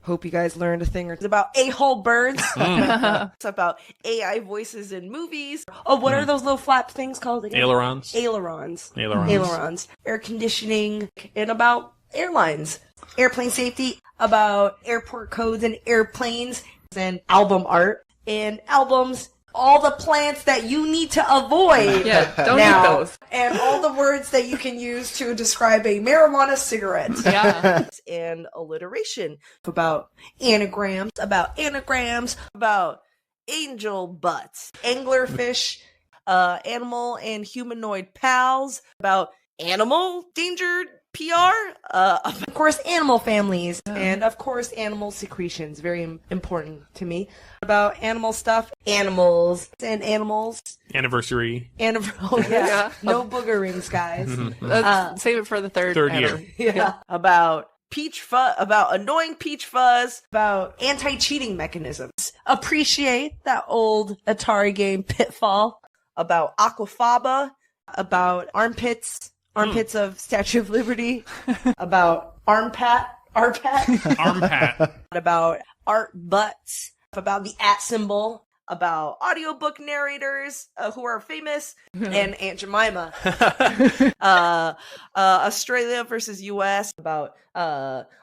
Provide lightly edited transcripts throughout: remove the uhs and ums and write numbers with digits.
Hope you guys learned a thing or two. It's about a-hole birds. It's about AI voices in movies. Oh, what are those little flap things called again? Ailerons. Ailerons. Air conditioning. And about airlines. Airplane safety. About airport codes and airplanes. And album art. And albums. All the plants that you need to avoid. Yeah, don't now, eat those. And all the words that you can use to describe a marijuana cigarette. Yeah. And alliteration. About anagrams. About angel butts. Anglerfish. Animal and humanoid pals. About animal danger PR. Of course, animal families. And of course, animal secretions. Very important to me. About animal stuff. Animals. And animals. Anniversary. Oh, yeah. No booger rings, guys. Let's save it for the third year. Yeah. About peach fuzz, about annoying peach fuzz, about anti-cheating mechanisms. Appreciate that old Atari game Pitfall. About aquafaba. About armpits of Statue of Liberty. About armpat. About art butts. About the @ symbol. About audiobook narrators who are famous. And Aunt Jemima. Australia versus US. About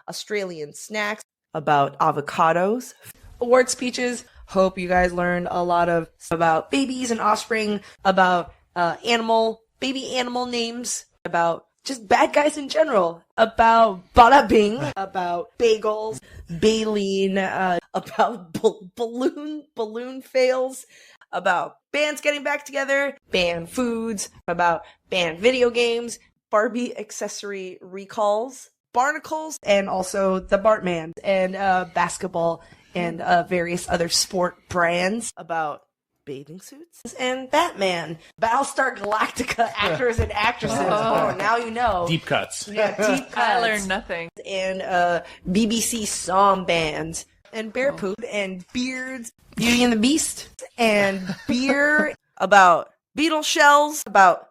Australian snacks. About avocados. Award speeches. Hope you guys learned a lot about babies and offspring. About baby animal names. About just bad guys in general. About bada bing. About bagels. Baleen. About balloon fails. About bands getting back together. Band foods. About banned video games. Barbie accessory recalls. Barnacles. And also the Bartman. And basketball. And various other sport brands. About bathing suits and Batman, Battlestar Galactica actors and actresses. Oh, now you know. Deep cuts. Yeah, deep cuts. I learned nothing. And BBC song bands and bear poop and beards, Beauty and the Beast and beer. About beetle shells. About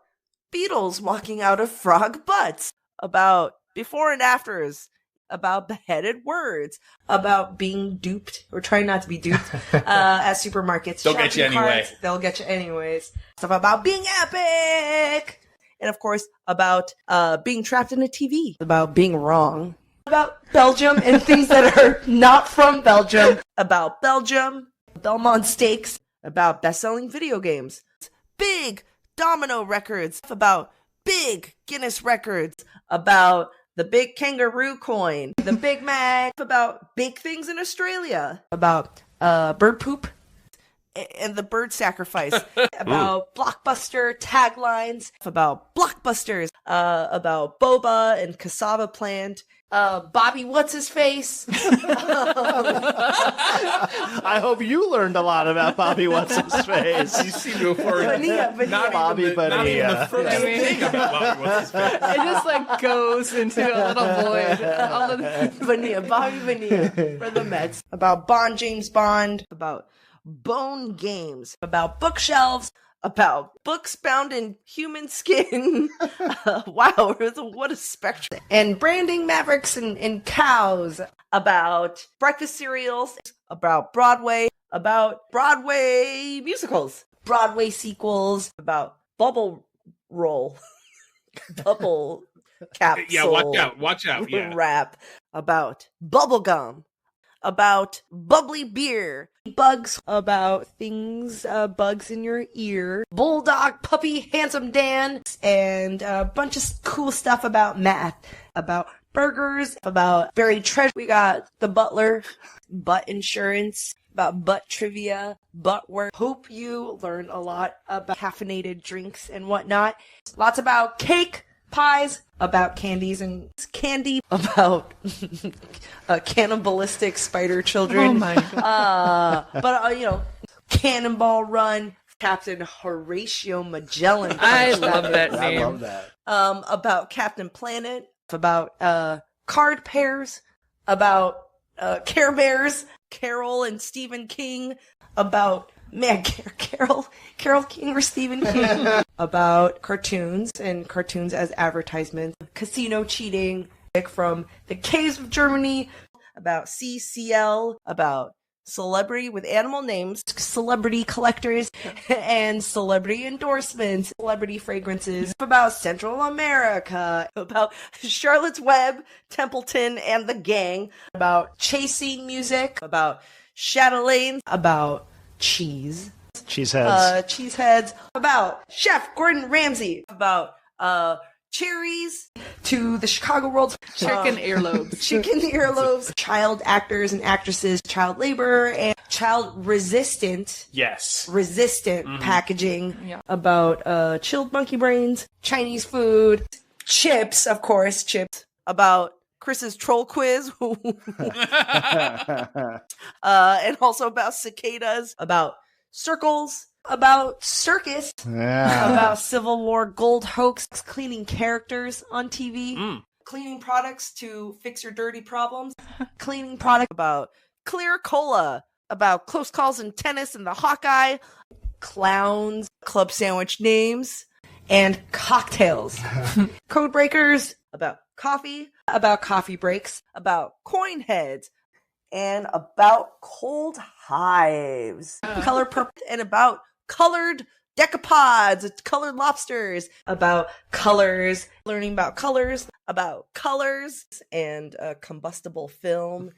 beetles walking out of frog butts. About before and afters. About beheaded words, about being duped or trying not to be duped at supermarkets. They'll get you anyway. They'll get you anyways. Stuff about being epic. And of course, about being trapped in a TV. About being wrong. About Belgium and things that are not from Belgium. About Belgium. Belmont Steaks. About best-selling video games. Big Domino records. About big Guinness records. About the big kangaroo coin, the Big Mac, about big things in Australia, about bird poop and the bird sacrifice, about Blockbuster taglines, about Blockbusters, about boba and cassava plant, Bobby What's-His-Face. I hope you learned a lot about Bobby What's-His-Face. You seem to afford not Bobby, but not even the first thing about Bobby What's-His-Face. It just like goes into a little void. All of the Bobby Bonilla for the Mets. About James Bond. About bone games. About bookshelves. About books bound in human skin. Wow, what a spectrum. And branding mavericks and cows. About breakfast cereals. About Broadway. About Broadway musicals. Broadway sequels. About bubble roll. Bubble capsule. Yeah, watch out. Yeah. Rap. About bubblegum. About bubbly beer. Bugs. About things, bugs in your ear. Bulldog, puppy, handsome Dan. And a bunch of cool stuff about math. About burgers. About buried treasure. We got the butler. Butt insurance. About butt trivia. Butt work. Hope you learned a lot about caffeinated drinks and whatnot. Lots about cake. Pies, about candies and candy, about cannibalistic spider children. Oh my god! But Cannonball Run, Captain Horatio Magellan. I love that name. I love that. About Captain Planet, about card pairs, about Care Bears, Carol and Stephen King, about Carol King or Stephen King. About cartoons and cartoons as advertisements. Casino cheating from the caves of Germany. about CCL, about celebrity with animal names, celebrity collectors, and celebrity endorsements, celebrity fragrances, about Central America, about Charlotte's Web, Templeton and the Gang, about chasing music, about chatelaines, about cheese. Cheeseheads. Cheeseheads, about Chef Gordon Ramsay, about cherries to the Chicago World. Chicken earlobes. Chicken earlobes, child actors and actresses, child labor, and child resistant Yes. packaging, about chilled monkey brains, Chinese food, chips, of course, chips, about Chris's troll quiz, and also about cicadas, about circles, about circus, about Civil War gold hoax, cleaning characters on TV, cleaning products to fix your dirty problems, cleaning product, about clear cola, about close calls in tennis and the Hawkeye, clowns, club sandwich names, and cocktails. Code breakers, about coffee breaks, about coin heads, and about cold hives. Color purple, and about colored decapods, colored lobsters, about colors, learning about colors and combustible film,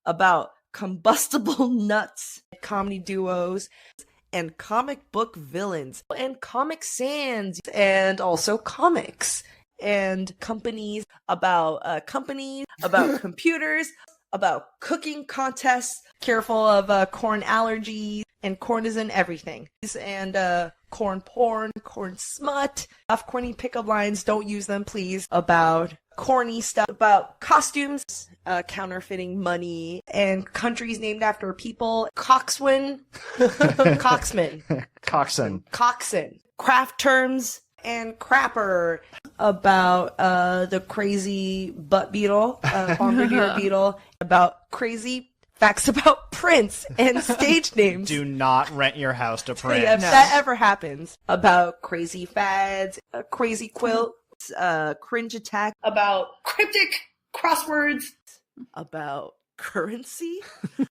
about combustible nuts, comedy duos, and comic book villains, and Comic Sans, and also comics, and companies, about computers, about cooking contests, careful of corn allergies, and corn is in everything, and corn porn, corn smut, off corny pickup lines, don't use them please, about corny stuff, about costumes, counterfeiting money, and countries named after people, Coxswain, Coxon, craft terms, and crapper, about the crazy butt beetle, bombardier beetle, about crazy facts about Prince and stage names. Do not rent your house to Prince. If that ever happens. About crazy fads, crazy quilts, cringe attack, about cryptic crosswords, about currency,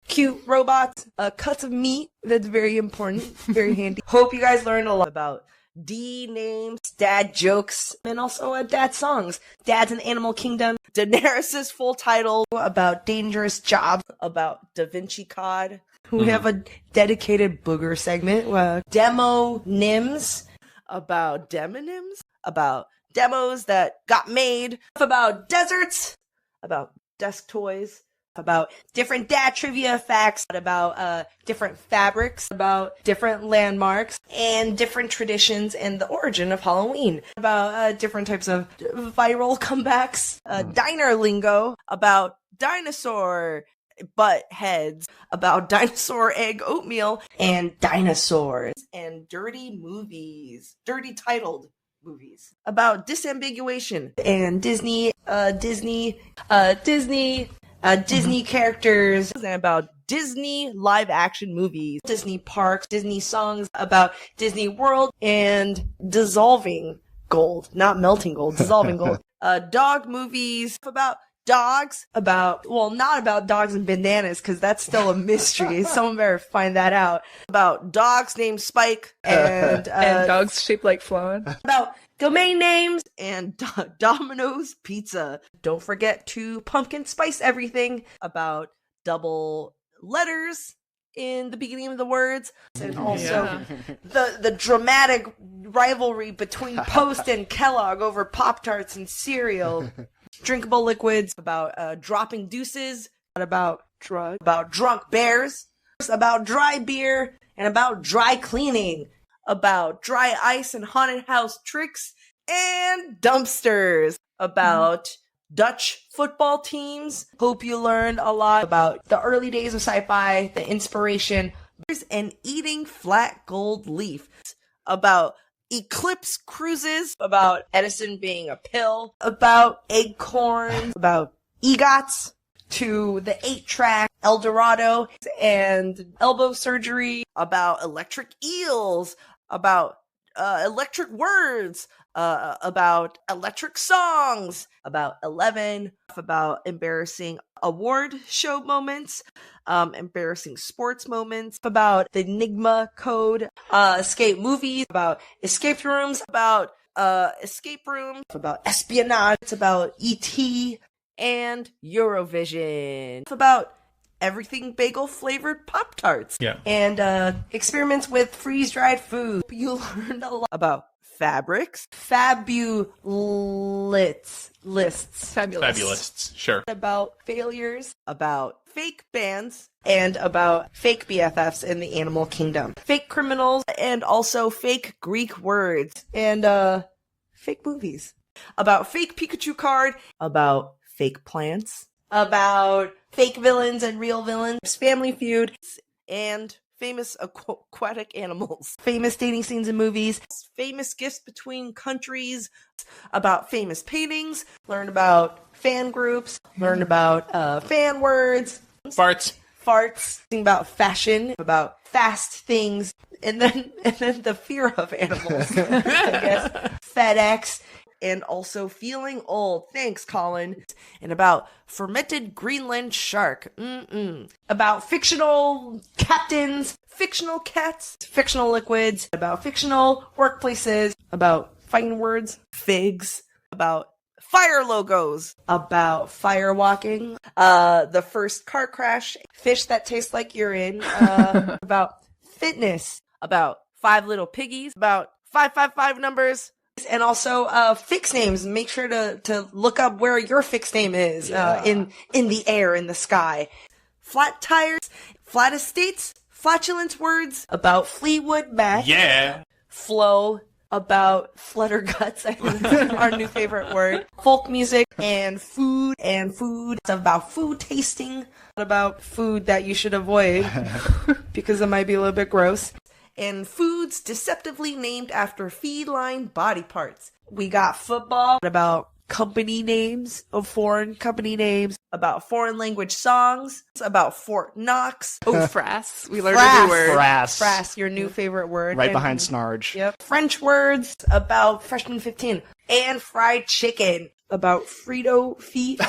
cute robots, cuts of meat, that's very important, very handy. Hope you guys learned a lot about D names, dad jokes, and also dad songs. Dad's in Animal Kingdom, Daenerys' full title, about dangerous jobs, about Da Vinci Cod. We have a dedicated booger segment, demo nims, about demonyms, about demos that got made, about deserts, about desk toys, about different dad trivia facts, about different fabrics, about different landmarks, and different traditions and the origin of Halloween, about different types of viral comebacks, diner lingo, about dinosaur butt heads, about dinosaur egg oatmeal, and dinosaurs, and dirty titled movies, about disambiguation, and Disney characters, and about Disney live action movies, Disney parks, Disney songs, about Disney World, and dissolving gold, not melting gold, dissolving gold. Dog movies, about dogs, not about dogs and bandanas, because that's still a mystery. Someone better find that out. About dogs named Spike, and and dogs shaped like flan. About domain names, and Domino's Pizza. Don't forget to pumpkin spice everything. About double letters in the beginning of the words, and also the dramatic rivalry between Post and Kellogg over Pop-Tarts and cereal. Drinkable liquids, about dropping deuces, about drugs, about drunk bears, about dry beer, and about dry cleaning, about dry ice and haunted house tricks, and dumpsters, about Dutch football teams. Hope you learned a lot about the early days of sci-fi, the inspiration, and eating flat gold leaf, about Eclipse cruises, about Edison being a pill, about acorns, about EGOTs, to the 8-track El Dorado and elbow surgery, about electric eels, about electric words, about electric songs, about 11, about embarrassing award show moments, embarrassing sports moments, about the Enigma code, escape movies, about escape rooms, about escape rooms, about espionage, it's about E.T., and Eurovision. It's about everything bagel flavored Pop-Tarts. Yeah. And experiments with freeze-dried food. You learned a lot about fabrics, lists, Fabulous. Sure. about failures, about fake bands, and about fake BFFs in the animal kingdom. Fake criminals, and also fake Greek words, and fake movies. About fake Pikachu card, about fake plants, about fake villains and real villains, Family Feud, and famous aquatic animals, famous dating scenes in movies, famous gifts between countries, about famous paintings, learn about fan groups, learn about fan words, Farts. about fashion, about fast things, and then the fear of animals, I guess, FedEx, and also feeling old. Thanks, Colin. And about fermented Greenland shark. About fictional captains, fictional cats, fictional liquids, about fictional workplaces, about fighting words, figs, about fire logos, about fire walking, the first car crash, fish that taste like urine, about fitness, about 5 little piggies, about 555 numbers, and also fixed names. Make sure to look up where your fixed name is in the air, in the sky. Flat tires, flat estates, flatulence words, about Fleetwood Mac. Yeah. Flow, about flutterguts, I think is our new favorite word. Folk music and food, about food tasting, about food that you should avoid because it might be a little bit gross. And foods deceptively named after feline body parts. We got football, about company names of foreign company names, about foreign language songs, about Fort Knox. Oh, frass. We learned a new word. Frass, your new favorite word. Right And- behind Snarge. Yep. French words, about freshman 15. And fried chicken, about Frito feet,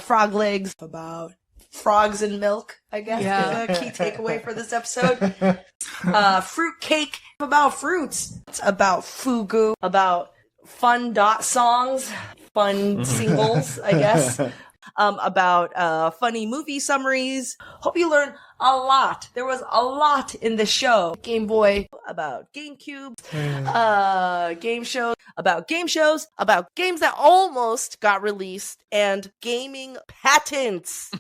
frog legs, about frogs and milk, I guess, Yeah. is a key takeaway for this episode. Fruit cake, about fruits. It's about fugu, about fun dot songs, fun singles, I guess. About funny movie summaries. Hope you learned a lot. There was a lot in the show. Game Boy, about GameCube, game shows, about games that almost got released, and gaming patents.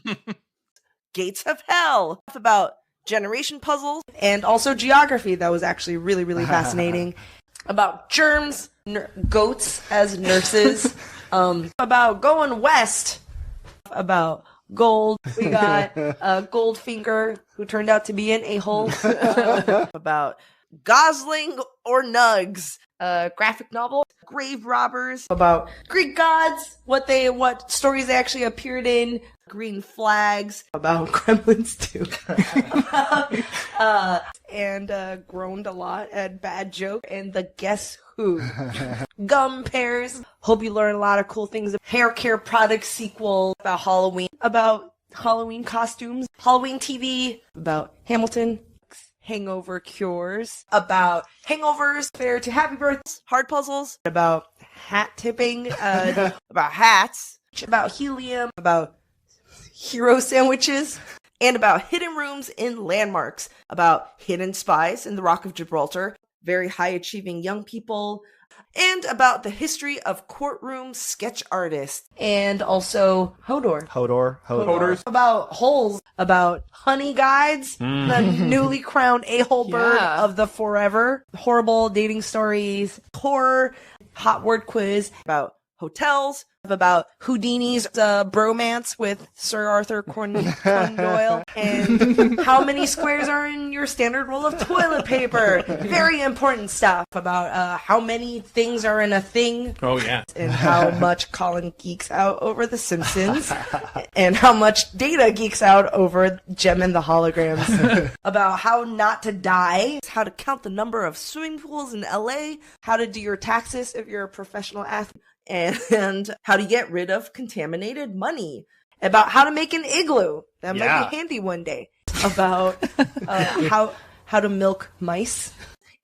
Gates of Hell, about generation puzzles, and also geography. That was actually really, really fascinating. About germs, goats as nurses, about going west, about gold. We got Goldfinger, who turned out to be an a-hole, about Gosling or Nugs, graphic novel, grave robbers, about Greek gods, what stories they actually appeared in, green flags, about Gremlins 2, and groaned a lot at Bad Joke and the Guess Who. Gum pairs. Hope you learn a lot of cool things. Hair care product sequel, about Halloween costumes, Halloween TV, about Hamilton, hangover cures, about hangovers, fair to happy birthdays, hard puzzles, about hat tipping, about hats, about helium, about hero sandwiches, and about hidden rooms in landmarks, about hidden spies in the Rock of Gibraltar, very high achieving young people, and about the history of courtroom sketch artists, and also Hodor. about holes, about honey guides, the newly crowned a-hole bird Yeah. of the forever, horrible dating stories, horror, hot word quiz, about hotels, about Houdini's bromance with Sir Arthur Conan Doyle, and how many squares are in your standard roll of toilet paper. Very important stuff about how many things are in a thing. Oh, yeah. And how much Colin geeks out over The Simpsons, and how much Data geeks out over Gem and the Holograms. About how not to die, how to count the number of swimming pools in LA, how to do your taxes if you're a professional athlete, and how to get rid of contaminated money. About how to make an igloo. That might be handy one day. About how to milk mice.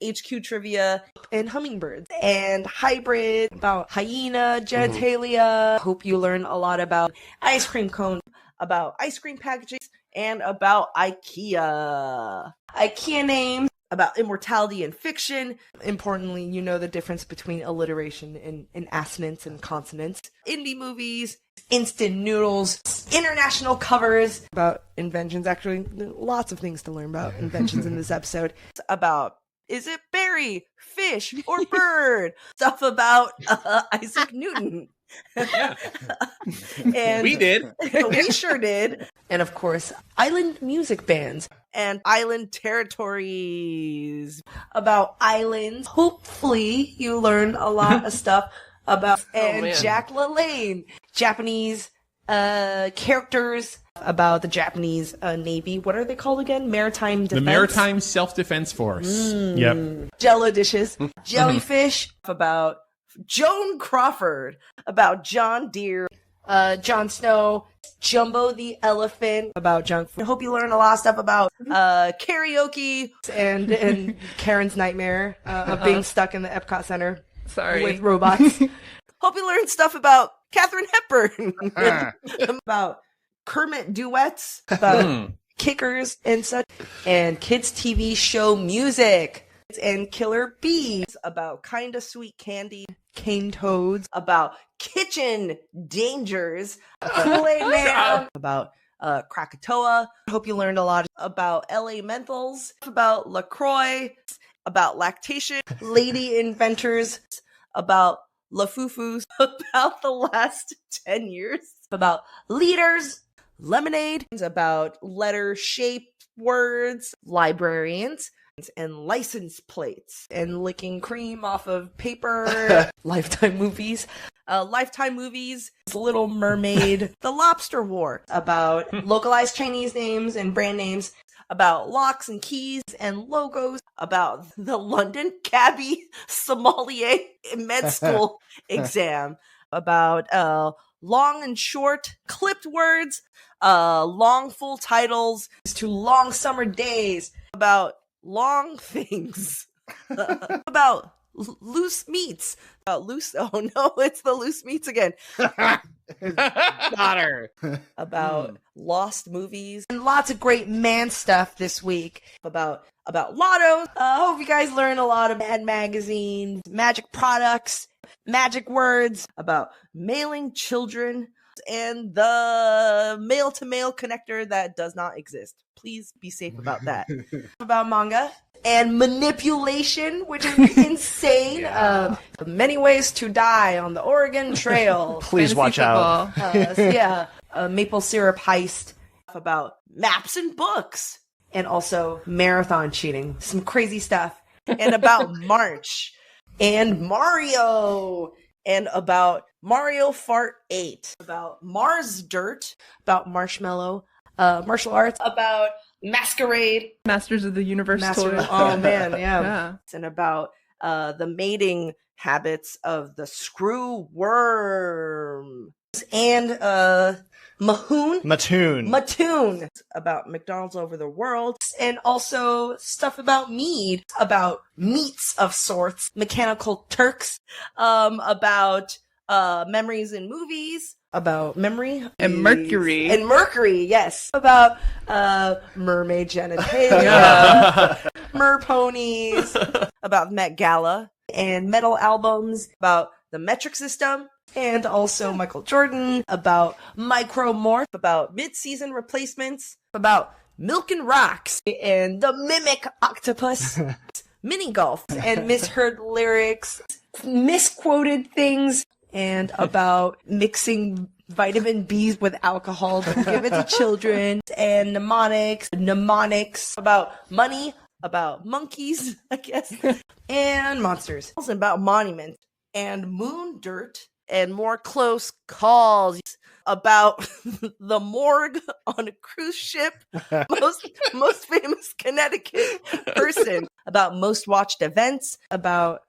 HQ trivia, and hummingbirds, and hybrid, about hyena genitalia. Hope you learn a lot about ice cream cone, about ice cream packaging, and about IKEA. IKEA names, about immortality and fiction. Importantly, you know the difference between alliteration and assonance and consonants. Indie movies, instant noodles, international covers, about inventions. Actually, lots of things to learn about inventions in this episode. It's about, is it berry, fish, or bird? Stuff about Isaac Newton. And We did. we sure did. And of course, island music bands and island territories. About islands. Hopefully, you learn a lot of stuff about Jack LaLanne, Japanese characters, about the Japanese Navy. What are they called again? Maritime Defense? The Maritime Self-Defense Force. Yep. Jello dishes. Jellyfish. About Joan Crawford. About John Deere. Jon Snow. Jumbo the Elephant. About junk food. I hope you learn a lot of stuff about karaoke and Karen's nightmare of being stuck in the Epcot Center. Sorry. With robots. Hope you learn stuff about Katharine Hepburn. About Kermit duets, about kickers and such, and kids' TV show music, and Killer Bees, about Kinda Sweet Candy, Cane Toads, about kitchen dangers, Kool-Aid Man, about Krakatoa. Hope you learned a lot about LA Mentals, about LaCroix, about lactation, lady inventors, about LaFufus, about the last 10 years, about leaders, lemonade, about letter-shaped words, librarians, and license plates, and licking cream off of paper, Lifetime movies, Little Mermaid, The Lobster War, about localized Chinese names and brand names, about locks and keys and logos, about the London Cabbie Sommelier med school exam, about long and short clipped words, long full titles to long summer days, about long things, about loose meats, about loose, oh no, it's the loose meats again. Got her. About lost movies and lots of great man stuff this week. About lottos. Hope you guys learn a lot of Mad magazines, magic products, magic words, about mailing children, and the mail-to-mail connector that does not exist. Please be safe about that. About manga and manipulation, which is insane. Many ways to die on the Oregon Trail. Please watch out. Maple syrup heist. About maps and books. And also marathon cheating. Some crazy stuff. And about March. And Mario. And about Mario Fart 8. About Mars Dirt. About marshmallow. Martial arts. About Masquerade. Masters of the Universe toy. Oh man, yeah. Yeah. And about the mating habits of the screw worm. And Mattoon. About McDonald's over the world. And also stuff about mead. About meats of sorts. Mechanical Turks. About memories in movies. About memory. And Mercury. And Mercury, yes. About mermaid genitalia. Mer-ponies. About Met Gala. And metal albums. About the metric system. And also Michael Jordan. About micromorph. About mid-season replacements. About milk and rocks. And the mimic octopus. Mini golf. And misheard lyrics. Misquoted things. and about mixing vitamin B's with alcohol to give it to children, and mnemonics, about money, about monkeys, I guess, and monsters, also about monuments, and moon dirt, and more close calls, about the morgue on a cruise ship, most famous Connecticut person, about most watched events, about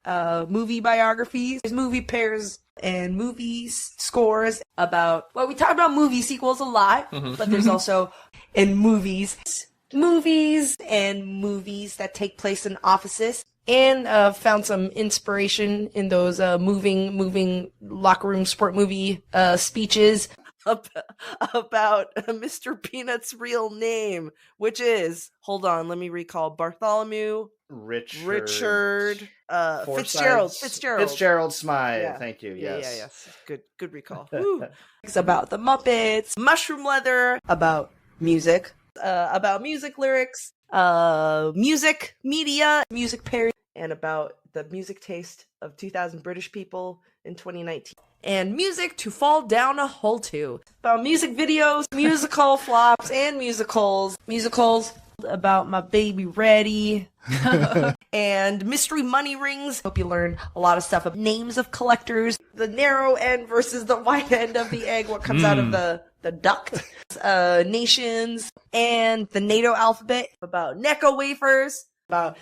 movie biographies, movie pairs and movie scores, about, well, we talk about movie sequels a lot, but there's also in movies and movies that take place in offices. And found some inspiration in those moving locker room sport movie speeches about Mr. Peanut's real name, which is, hold on, let me recall, Bartholomew Richard Fitzgerald Smythe. Yeah. Thank you. Yeah, Yes. yes. Good recall. Woo. It's about the Muppets, mushroom leather, about music lyrics, music media, music parody, and about the music taste of 2,000 British people in 2019. And music to fall down a hole to. About music videos, musical flops, and musicals. Musicals about My Baby Ready. And mystery money rings. Hope you learn a lot of stuff about names of collectors, the narrow end versus the wide end of the egg, what comes out of the duct, nations, and the NATO alphabet, about Necco wafers, about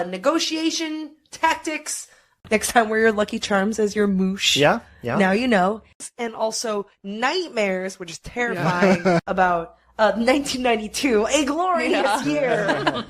negotiation tactics. Next time wear your Lucky Charms as your moosh. Yeah. Now you know. And also nightmares, which is terrifying, about 1992, a glorious year.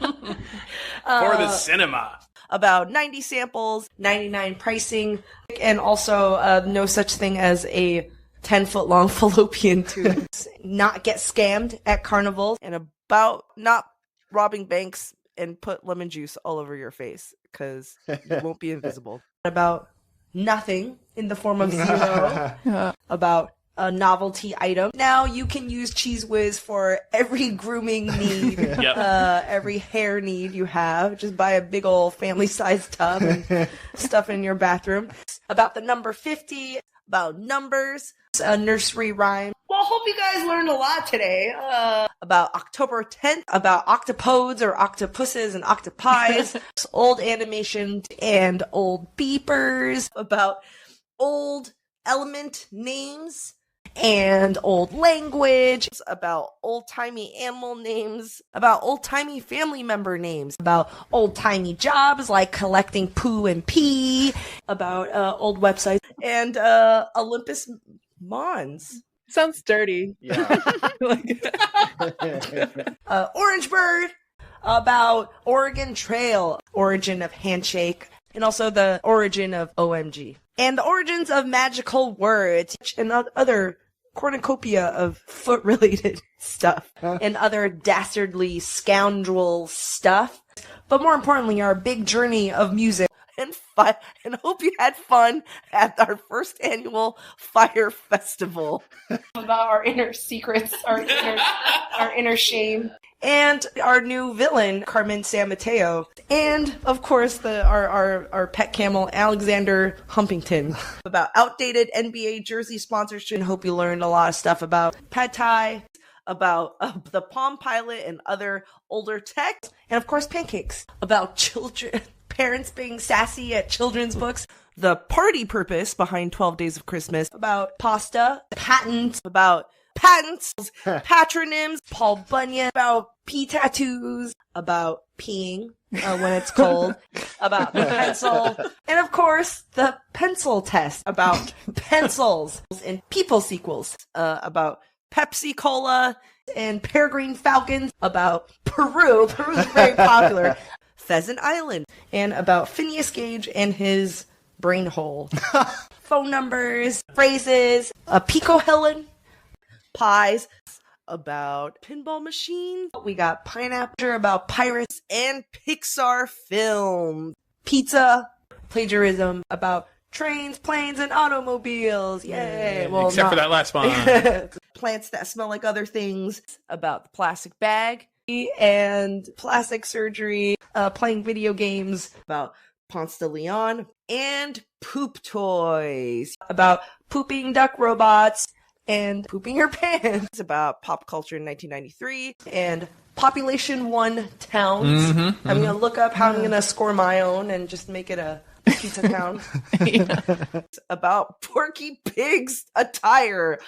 For the cinema. About 90 samples, 99 pricing, and also no such thing as a 10-foot long fallopian tube. Not get scammed at carnivals, and about not robbing banks and put lemon juice all over your face, because you won't be invisible. About nothing in the form of zero. About a novelty item. Now you can use Cheese Whiz for every grooming need, every hair need you have. Just buy a big old family-sized tub and stuff in your bathroom. About the number 50, about numbers, a nursery rhyme. Well, hope you guys learned a lot today. About October 10th, about octopodes or octopuses and octopies, old animation and old beepers, about old element names and old language, about old-timey animal names, about old-timey family member names, about old-timey jobs like collecting poo and pee, about old websites, and Olympus Mons. Sounds dirty. Yeah. Orange Bird, about Oregon Trail, origin of handshake, and also the origin of OMG. And the origins of magical words and other cornucopia of foot-related stuff and other dastardly scoundrel stuff. But more importantly, our big journey of music and fun. And hope you had fun at our first annual Fire Festival. About our inner secrets, our inner shame. And our new villain, Carmen Sanmateo. And, of course, our pet camel, Alexander Humpington. About outdated NBA jersey sponsorship. And hope you learned a lot of stuff about pad thai, about the Palm Pilot and other older tech. And, of course, pancakes. About children, parents being sassy at children's books. The party purpose behind 12 Days of Christmas. About pasta, patents, patronyms, Paul Bunyan, about pee tattoos, about peeing when it's cold, about the pencil, and of course, the pencil test, about pencils and people sequels, about Pepsi Cola and peregrine falcons, about Peru. Peru's very popular. Pheasant Island, and about Phineas Gage and his brain hole. Phone numbers, phrases, a Pico Helen, pies, about pinball machines. We got pineapple, about pirates and Pixar films. Pizza, plagiarism, about trains, planes, and automobiles. Yay! Well, except for that last one. Plants that smell like other things. About the plastic bag and plastic surgery. Playing video games. About Ponce de Leon, and poop toys about pooping duck robots and pooping your pants, about pop culture in 1993, and population 1 towns. I'm going to look up how I'm going to score my own and just make it a pizza town. About Porky Pig's attire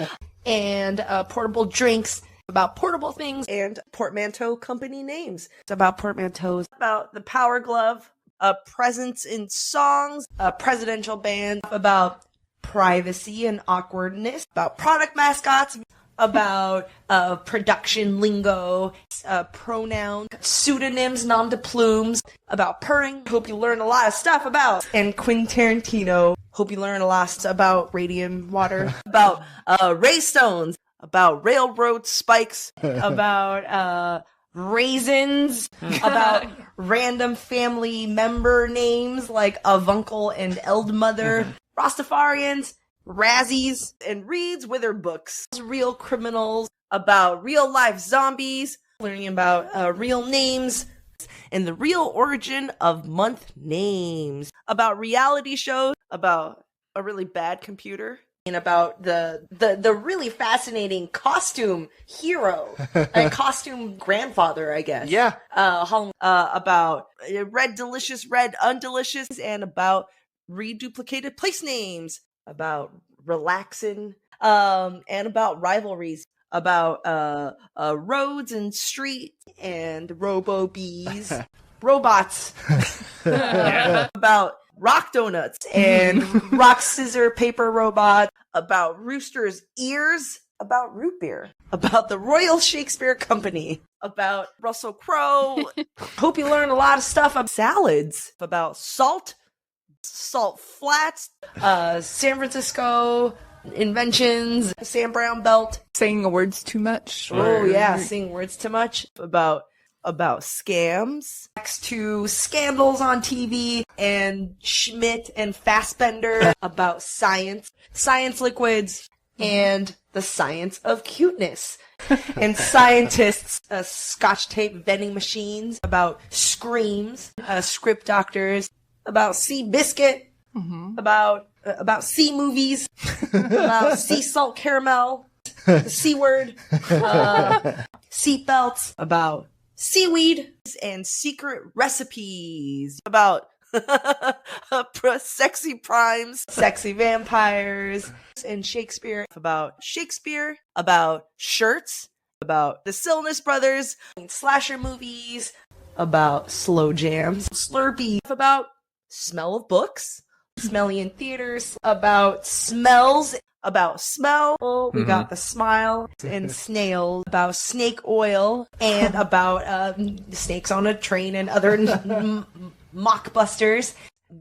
and portable drinks, about portable things, and portmanteau company names. It's about portmanteaus, about the Power Glove, a presence in songs, a presidential band, about privacy and awkwardness, about product mascots, about production lingo, pronoun, pseudonyms, nom de plumes, about purring. Hope you learn a lot of stuff about. And Quentin Tarantino. Hope you learn a lot about radium water, about raystones, about railroad spikes, about raisins, about random family member names like Avuncle and Eldmother, Rastafarians, Razzies, and Reed's Wither books, real criminals, about real life zombies, learning about real names, and the real origin of month names, about reality shows, about a really bad computer, and about the really fascinating costume hero, a costume grandfather, I guess. Yeah. About red delicious, red undelicious, and about reduplicated place names, about relaxing, and about rivalries, about roads and streets and robo bees, robots, about rock donuts and rock scissor paper robot, about roosters' ears, about root beer, about the Royal Shakespeare Company, about Russell Crowe. Hope you learn a lot of stuff about salads, about salt flats, San Francisco inventions, Sam Brown belt. Saying words too much. Oh yeah, saying words too much. About scams, next to scandals on TV, and Schmidt and Fassbender, about science liquids, and the science of cuteness, and scientists, scotch tape vending machines, about screams, script doctors, about sea biscuit, about sea movies, about sea salt caramel, the C word, seat belts, about seaweed and secret recipes, about sexy primes, sexy vampires, and Shakespeare, about shirts, about the Silness brothers, slasher movies, about slow jams, Slurpee, about smell of books, smelly in theaters, about smells, about smell, we got the smile, and snails, about snake oil, and about snakes on a train and other mockbusters,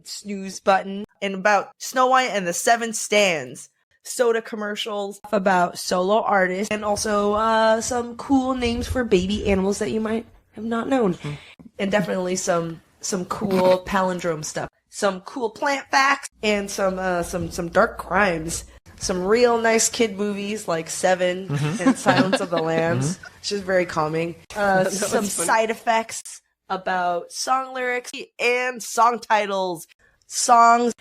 snooze button, and about Snow White and the Seven Stands, soda commercials, about solo artists, and also some cool names for baby animals that you might have not known, and definitely some cool palindrome stuff, some cool plant facts, and some dark crimes. Some real nice kid movies like Seven and Silence of the Lambs, which is very calming. Some side effects, about song lyrics and song titles, songs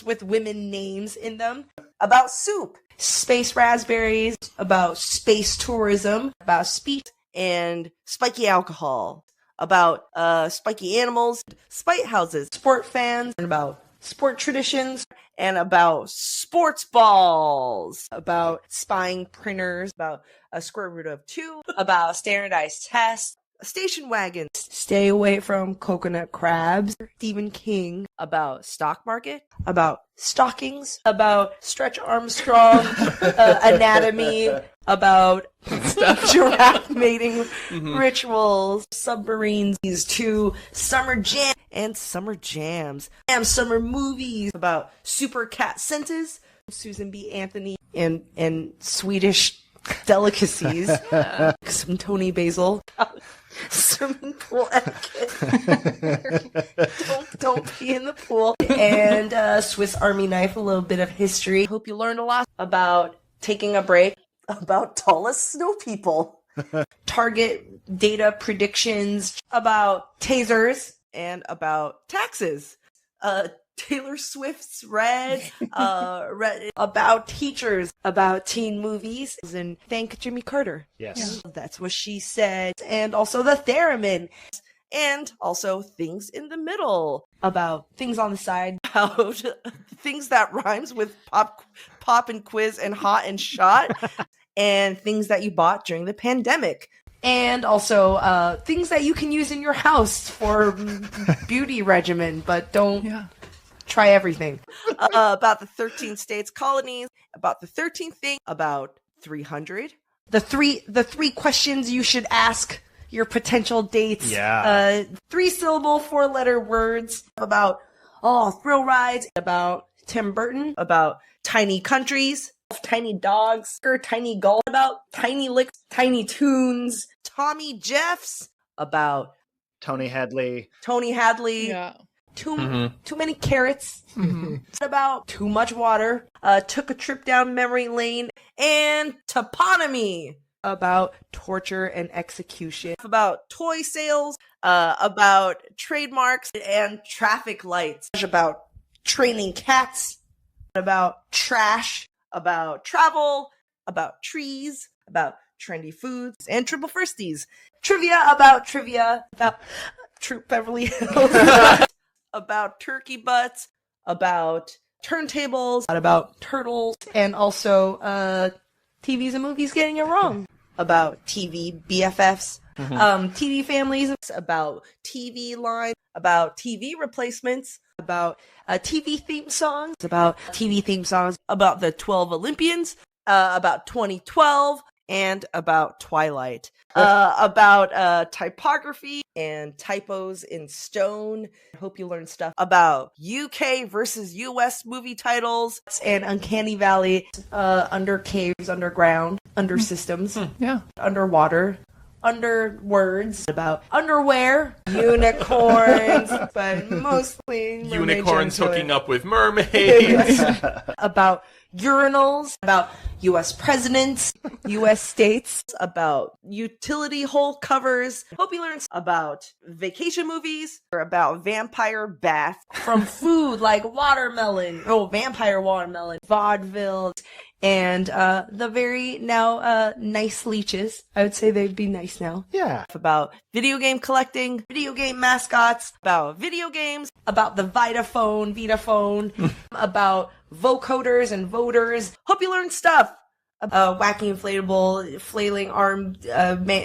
with women names in them, about soup, space raspberries, about space tourism, about speech and spiky alcohol, about spiky animals, spite houses, sport fans, and about sport traditions, and about sports balls, about spying printers, about a square root of 2, about standardized tests, station wagons, stay away from coconut crabs, Stephen King, about stock market, about stockings, about Stretch Armstrong, anatomy, about giraffe mating rituals, submarines, these 2 summer jam and summer jams, and summer movies, about supercat senses, Susan B. Anthony, and Swedish delicacies, some Tony Basil, swimming pool etiquette, don't pee in the pool, and Swiss Army knife, a little bit of history. Hope you learned a lot about taking a break, about tallest snow people, target data predictions, about tasers, and about taxes. Taylor Swift's Red, about teachers, about teen movies, and thank Jimmy Carter. Yes. That's what she said. And also the theremin. And also things in the middle, about things on the side, about things that rhymes with pop and quiz and hot and shot, and things that you bought during the pandemic. And also things that you can use in your house for beauty regimen, but don't try everything. About the 13 states, colonies, about the 13th thing, about 300. The three questions you should ask your potential dates. 3-syllable, 4-letter words about thrill rides, about Tim Burton, about tiny countries, tiny dogs, or tiny golf, about tiny licks, tiny tunes, Tommy Jeffs, about Tony Hadley. Yeah. Too many carrots, about too much water, took a trip down memory lane, and toponymy, about torture and execution, about toy sales, about trademarks and traffic lights, about training cats, about trash, about travel, about trees, about trendy foods, and triple firsties. Trivia, about Troop Beverly Hills, about turkey butts, about turntables, about turtles, and also TVs and movies getting it wrong. About TV BFFs, TV families, about TV lines, about TV replacements, about TV theme songs, about TV theme songs, about the 12 Olympians, about 2012, and about Twilight, about typography and typos in stone. I hope you learned stuff about UK versus US movie titles and Uncanny Valley, under caves, underground, under systems, underwater, under words, about underwear, unicorns, but mostly Unicorns hooking up with mermaids. About urinals, about U.S. presidents, U.S. states, about utility hole covers. Hope you learned about vacation movies, or about vampire bath, from food like vampire watermelon, vaudeville, and the very now nice leeches. I would say they'd be nice now. Yeah. About video game collecting, video game mascots, about video games, about the Vitaphone, about vocoders and voters. Hope you learned stuff. Wacky inflatable flailing arm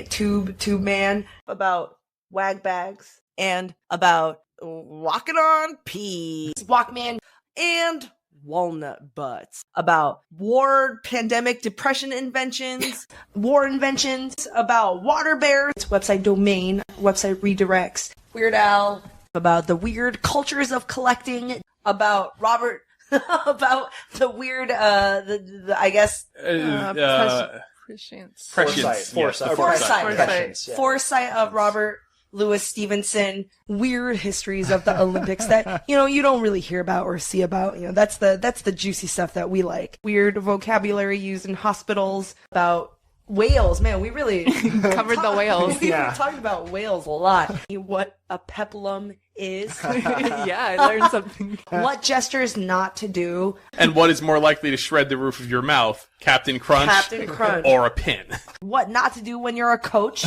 tube man, about wag bags, and about walking on peas, Walkman, and walnut butts, about war, pandemic, depression inventions, war inventions, about water bears, website domain, website redirects, Weird Al, about the weird cultures of collecting, about Robert, about the weird, I guess, foresight of Robert Louis Stevenson, weird histories of the Olympics that, you don't really hear about or see about. That's the juicy stuff that we like. Weird vocabulary used in hospitals, about whales. Man, we really Covered the whales. We talked about whales a lot. What a peplum is. Yeah, I learned something. What gestures not to do. And what is more likely to shred the roof of your mouth, Captain Crunch, or a pin? What not to do when you're a coach.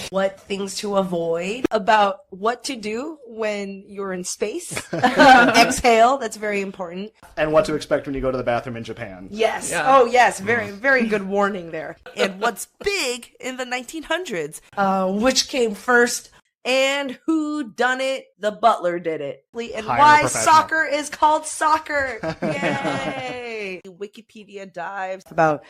What things to avoid. About what to do when you're in space. Exhale, that's very important. And what to expect when you go to the bathroom in Japan. Yes. Yeah. Oh, yes. Very, very good warning there. And what's big in the 1900s. Which came first. And who done it? The butler did it. And why soccer is called soccer. Yay! Wikipedia dives about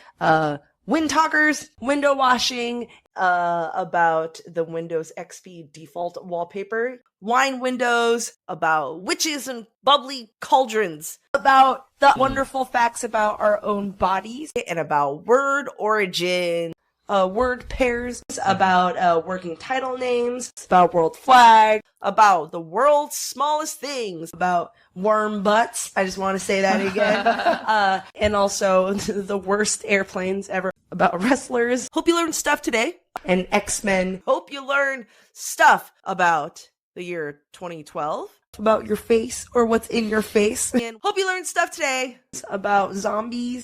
wind talkers, window washing, about the Windows XP default wallpaper, wine windows, about witches and bubbly cauldrons, about the wonderful facts about our own bodies, and about word origin. Word pairs, about working title names, about world flag, about the world's smallest things, about worm butts. I just want to say that again. And also the worst airplanes ever, about wrestlers. Hope you learned stuff today. And X-Men. Hope you learned stuff about the year 2012 about your face or what's in your face. And hope you learned stuff today about zombies